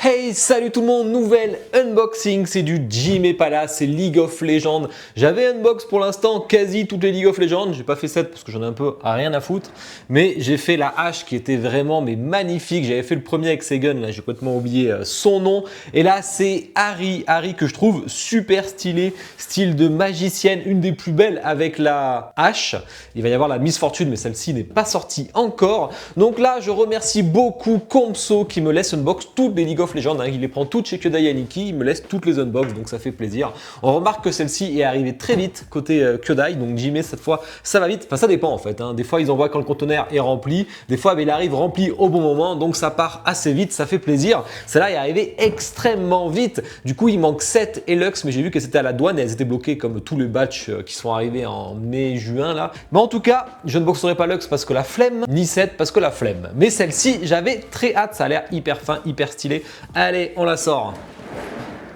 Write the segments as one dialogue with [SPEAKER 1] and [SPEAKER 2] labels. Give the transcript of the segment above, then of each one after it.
[SPEAKER 1] Hey, salut tout le monde, nouvelle unboxing, c'est du Jimé Palace, c'est League of Legends. J'avais unbox pour l'instant quasi toutes les League of Legends, j'ai pas fait 7 parce que j'en ai un peu à rien à foutre, mais j'ai fait la hache qui était vraiment magnifique. J'avais fait le premier avec Segun, là j'ai complètement oublié son nom, et là c'est Ahri que je trouve super stylé, style de magicienne, une des plus belles avec la hache. Il va y avoir la Miss Fortune, mais celle-ci n'est pas sortie encore. Donc là je remercie beaucoup Compso qui me laisse unbox toutes les League of Legends, il les prend toutes chez Kyodai Aniki, il me laisse toutes les unbox, donc ça fait plaisir. On remarque que celle-ci est arrivée très vite côté Kyodai, donc Jimé cette fois ça va vite, enfin ça dépend en fait, des fois ils envoient quand le conteneur est rempli, des fois il arrive rempli au bon moment, donc ça part assez vite, ça fait plaisir. Celle-là est arrivée extrêmement vite, du coup il manque 7 Elux, mais j'ai vu que c'était à la douane et elles étaient bloquées comme tous les batchs qui sont arrivés en mai-juin là. Mais en tout cas, je ne boxerai pas Lux parce que la flemme, ni 7 parce que la flemme. Mais celle-ci, j'avais très hâte, ça a l'air hyper fin, hyper stylé. Allez, on la sort.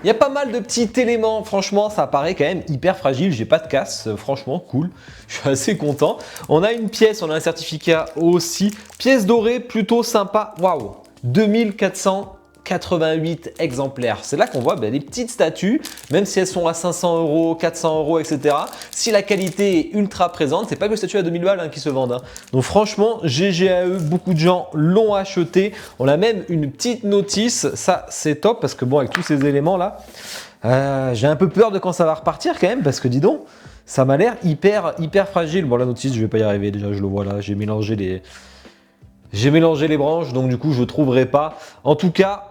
[SPEAKER 1] Il y a pas mal de petits éléments, franchement, ça paraît quand même hyper fragile. J'ai pas de casse, franchement, cool. Je suis assez content. On a une pièce, on a un certificat aussi. Pièce dorée, plutôt sympa. Waouh, 2488 exemplaires. C'est là qu'on voit des petites statues, même si elles sont à 500 €, 400 €, etc. Si la qualité est ultra présente, c'est pas que les statues à 2000 balles qui se vendent. Donc franchement, GG à eux, beaucoup de gens l'ont acheté. On a même une petite notice, ça c'est top parce que bon, avec tous ces éléments là, j'ai un peu peur de quand ça va repartir quand même parce que dis donc, ça m'a l'air hyper fragile. Bon, la notice, je vais pas y arriver déjà, je le vois là, j'ai mélangé les branches, donc du coup, je ne trouverai pas. En tout cas,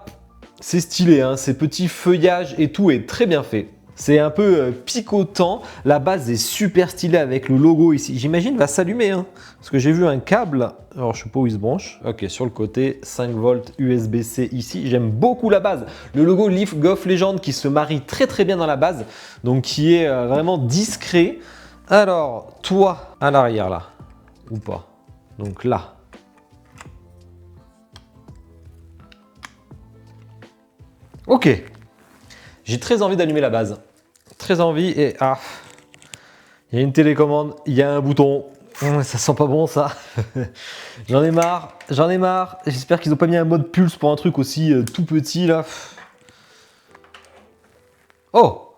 [SPEAKER 1] c'est stylé, ces petits feuillages et tout est très bien fait. C'est un peu picotant. La base est super stylée avec le logo ici. J'imagine va s'allumer, parce que j'ai vu un câble. Alors, je ne sais pas où il se branche. Ok, sur le côté, 5 volts USB-C ici. J'aime beaucoup la base. Le logo League of Legends qui se marie très bien dans la base, donc qui est vraiment discret. Alors, toi, à l'arrière là, ou pas. Donc là. Ok, j'ai très envie d'allumer la base, très envie et il y a une télécommande, il y a un bouton, ça sent pas bon ça, j'en ai marre, j'espère qu'ils n'ont pas mis un mode pulse pour un truc aussi tout petit là. Oh,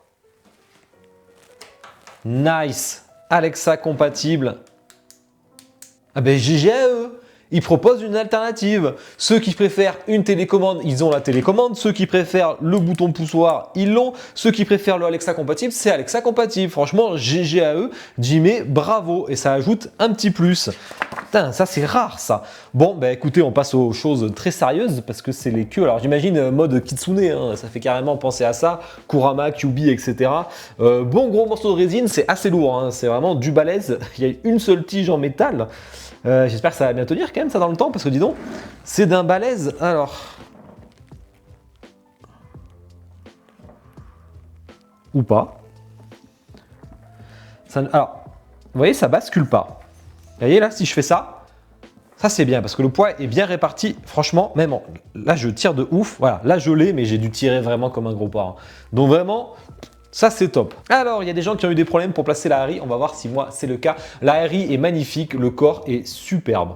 [SPEAKER 1] nice, Alexa compatible, ah ben GG à eux. Ils proposent une alternative. Ceux qui préfèrent une télécommande, ils ont la télécommande. Ceux qui préfèrent le bouton poussoir, ils l'ont. Ceux qui préfèrent le Alexa compatible, c'est Alexa compatible. Franchement, GG à eux, Jimé, bravo. Et ça ajoute un petit plus. Putain, ça c'est rare ça. Bon, bah écoutez, on passe aux choses très sérieuses parce que c'est les queues. Alors j'imagine mode Kitsune, ça fait carrément penser à ça. Kurama, Kyuubi, etc. Bon gros morceau de résine, c'est assez lourd. C'est vraiment du balèze. Il y a une seule tige en métal. J'espère que ça va bien tenir quand même ça dans le temps parce que dis donc, c'est d'un balèze. Alors, ou pas. Ça, alors, vous voyez, ça bascule pas. Vous voyez là, si je fais ça, ça c'est bien parce que le poids est bien réparti. Franchement, même là je tire de ouf. Voilà, là je l'ai, mais j'ai dû tirer vraiment comme un gros porc. Donc vraiment. Ça, c'est top. Alors, il y a des gens qui ont eu des problèmes pour placer la Ahri. On va voir si moi, c'est le cas. La Ahri est magnifique. Le corps est superbe.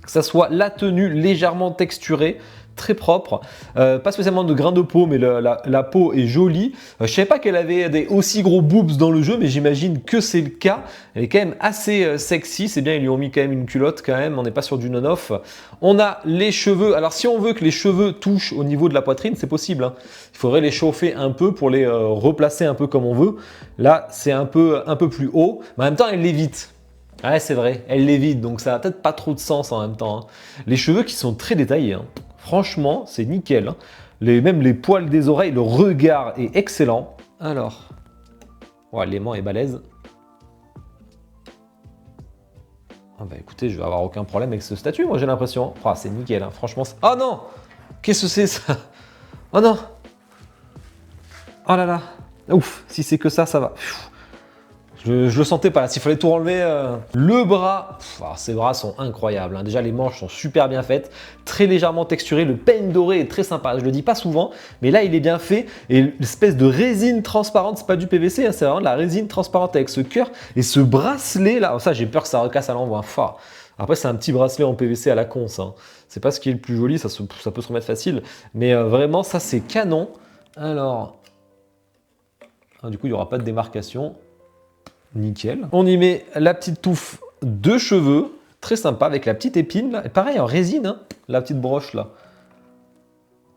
[SPEAKER 1] Que ça soit la tenue légèrement texturée, très propre. Pas spécialement de grains de peau, mais la peau est jolie. Je ne savais pas qu'elle avait des aussi gros boobs dans le jeu, mais j'imagine que c'est le cas. Elle est quand même assez sexy. C'est bien, ils lui ont mis quand même une culotte quand même. On n'est pas sur du non-off. On a les cheveux. Alors, si on veut que les cheveux touchent au niveau de la poitrine, c'est possible. Il faudrait les chauffer un peu pour les replacer un peu comme on veut. Là, c'est un peu plus haut. Mais en même temps, elle l'évite. Ouais, c'est vrai, elle l'évite, donc ça n'a peut-être pas trop de sens en même temps. Les cheveux qui sont très détaillés. Franchement, c'est nickel. Même les poils des oreilles, le regard est excellent. Alors, ouais, l'aimant est balèze. Ah bah écoutez, je vais avoir aucun problème avec ce statut, moi j'ai l'impression. Oh, c'est nickel, franchement. Oh non, qu'est-ce que c'est ça? Oh non. Oh là là. Ouf, si c'est que ça va. Je le sentais pas là, s'il fallait tout enlever. Le bras, ces bras sont incroyables. Déjà, les manches sont super bien faites, très légèrement texturées. Le peigne doré est très sympa. Je le dis pas souvent, mais là, il est bien fait. Et l'espèce de résine transparente, c'est pas du PVC, c'est vraiment de la résine transparente avec ce cœur et ce bracelet là. Ça, j'ai peur que ça recasse à l'envoi. Après, c'est un petit bracelet en PVC à la con, ça, hein. C'est pas ce qui est le plus joli, ça peut se remettre facile. Mais vraiment, ça, c'est canon. Alors, du coup, il n'y aura pas de démarcation. Nickel. On y met la petite touffe de cheveux. Très sympa, avec la petite épine, là. Et pareil, en résine, hein, la petite broche, là.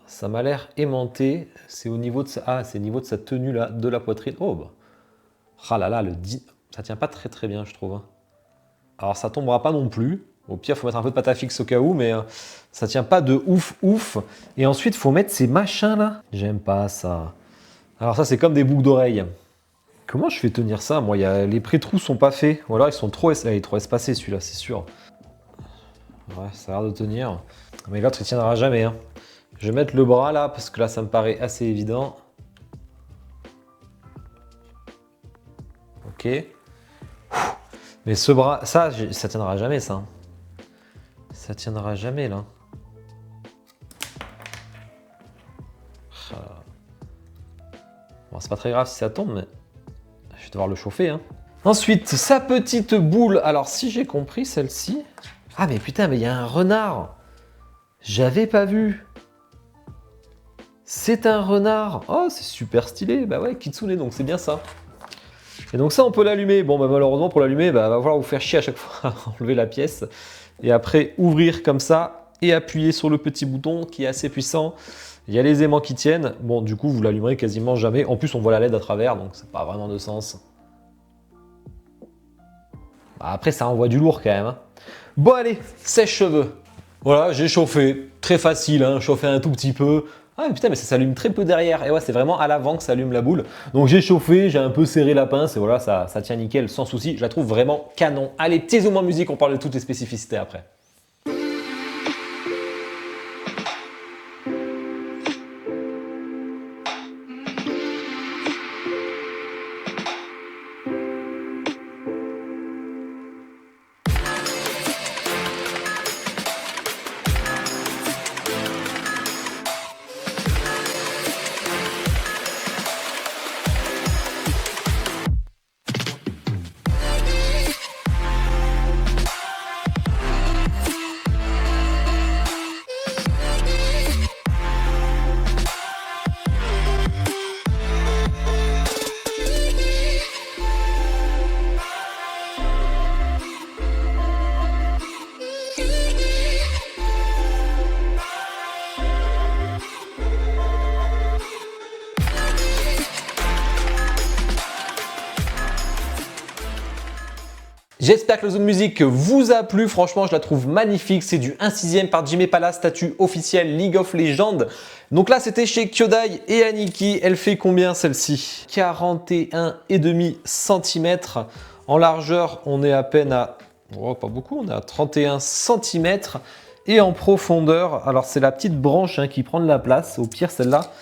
[SPEAKER 1] Ça m'a l'air aimanté. C'est au niveau de c'est au niveau de sa tenue, là, de la poitrine. Oh, bah. Ah là là, ça tient pas très très bien, je trouve, hein. Alors, ça tombera pas non plus. Au pire, il faut mettre un peu de pâte à fixe au cas où, mais ça tient pas de ouf. Et ensuite, il faut mettre ces machins, là. J'aime pas ça. Alors ça, c'est comme des boucles d'oreilles. Comment je fais tenir ça? Moi, les pré-trous sont pas faits. Ou alors, il est trop espacé, celui-là, c'est sûr. Ouais, ça a l'air de tenir. Mais l'autre, il tiendra jamais, hein. Je vais mettre le bras, là, parce que là, ça me paraît assez évident. Ok. Mais ce bras, ça tiendra jamais, ça. Ça tiendra jamais, là. Bon, c'est pas très grave si ça tombe, mais je vais devoir le chauffer, hein. Ensuite, sa petite boule. Alors, si j'ai compris, celle-ci... Ah, mais putain, mais il y a un renard. J'avais pas vu. C'est un renard. Oh, c'est super stylé. Bah ouais, Kitsune, donc c'est bien ça. Et donc ça, on peut l'allumer. Bon, bah malheureusement, pour l'allumer, bah, va falloir vous faire chier à chaque fois à enlever la pièce. Et après, ouvrir comme ça et appuyer sur le petit bouton qui est assez puissant. Il y a les aimants qui tiennent. Bon, du coup, vous l'allumerez quasiment jamais. En plus, on voit la LED à travers, donc c'est pas vraiment de sens. Bah, après, ça envoie du lourd quand même, hein. Bon, allez, sèche-cheveux. Voilà, j'ai chauffé. Très facile, hein, chauffer un tout petit peu. Ah mais putain, mais ça s'allume très peu derrière. Et ouais, c'est vraiment à l'avant que ça allume la boule. Donc j'ai chauffé, j'ai un peu serré la pince et voilà, ça tient nickel, sans souci. Je la trouve vraiment canon. Allez, petit zoom en musique, on parle de toutes les spécificités après. J'espère que le zoom musique vous a plu. Franchement, je la trouve magnifique. C'est du 1/6 par Jimé Pala, statut officiel League of Legends. Donc là, c'était chez Kyodai et Aniki. Elle fait combien celle-ci? 41,5 cm. En largeur, on est à peine à... Oh, pas beaucoup, on est à 31 cm. Et en profondeur, alors c'est la petite branche qui prend de la place. Au pire, celle-là,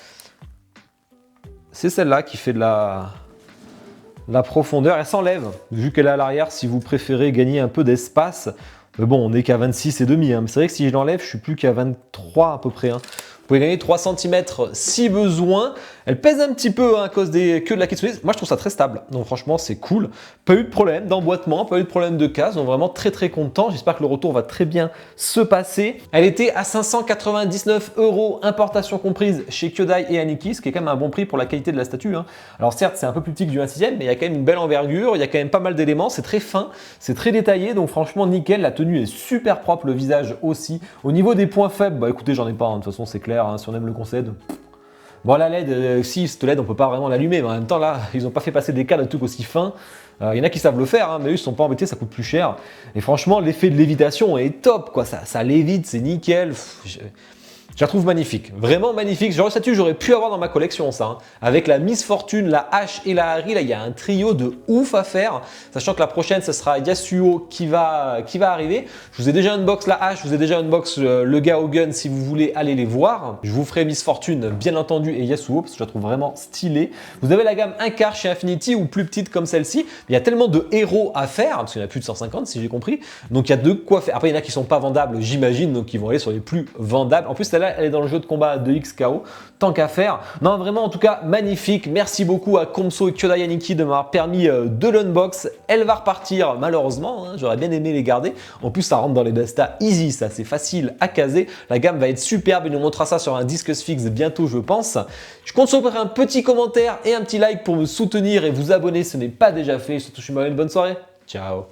[SPEAKER 1] c'est celle-là qui fait de la profondeur. Elle s'enlève, vu qu'elle est à l'arrière, si vous préférez gagner un peu d'espace. Mais bon, on n'est qu'à 26,5, hein. Mais c'est vrai que si je l'enlève, je suis plus qu'à 23 à peu près, hein. Vous pouvez gagner 3 cm si besoin. Elle pèse un petit peu à cause des queues de la Kitsune. Moi, je trouve ça très stable. Donc franchement, c'est cool. Pas eu de problème d'emboîtement, pas eu de problème de casse. Donc vraiment très content. J'espère que le retour va très bien se passer. Elle était à 599 €, importation comprise, chez Kyodai et Aniki, ce qui est quand même un bon prix pour la qualité de la statue, hein. Alors certes, c'est un peu plus petit que du 1/6, mais il y a quand même une belle envergure. Il y a quand même pas mal d'éléments. C'est très fin, c'est très détaillé. Donc franchement, nickel. La tenue est super propre, le visage aussi. Au niveau des points faibles, bah écoutez, j'en ai pas, hein. De toute façon, c'est clair. Si on aime le concept. Bon, la LED, si cette LED, on peut pas vraiment l'allumer, mais en même temps, là, ils n'ont pas fait passer des cas de trucs aussi fins. Il y en a qui savent le faire, hein, mais eux, ils ne sont pas embêtés, ça coûte plus cher. Et franchement, l'effet de lévitation est top, quoi. Ça lévite, c'est nickel. Je la trouve magnifique, vraiment magnifique. Genre, statue, j'aurais pu avoir dans ma collection ça, hein. Avec la Miss Fortune, la H et la Harry, là, il y a un trio de ouf à faire. Sachant que la prochaine, ce sera Yasuo qui va arriver. Je vous ai déjà unbox la H, je vous ai déjà unbox le gars au gun si vous voulez aller les voir. Je vous ferai Miss Fortune, bien entendu, et Yasuo, parce que je la trouve vraiment stylée. Vous avez la gamme 1/4 chez Infinity ou plus petite comme celle-ci. Il y a tellement de héros à faire, parce qu'il y en a plus de 150 si j'ai compris. Donc il y a de quoi faire. Après, il y en a qui sont pas vendables, j'imagine, donc ils vont aller sur les plus vendables. En plus, celle-là, celle-là, elle est dans le jeu de combat de XKO. Tant qu'à faire. Non, vraiment, en tout cas, magnifique. Merci beaucoup à Komso et Kyodai Yaniki de m'avoir permis de l'unbox. Elle va repartir, malheureusement. Hein, j'aurais bien aimé les garder. En plus, ça rentre dans les Besta easy, ça, c'est facile à caser. La gamme va être superbe. Il nous montrera ça sur un disque fixe bientôt, je pense. Je compte sur un petit commentaire et un petit like pour me soutenir et vous abonner si ce n'est pas déjà fait. Surtout, je vous souhaite une bonne soirée. Ciao.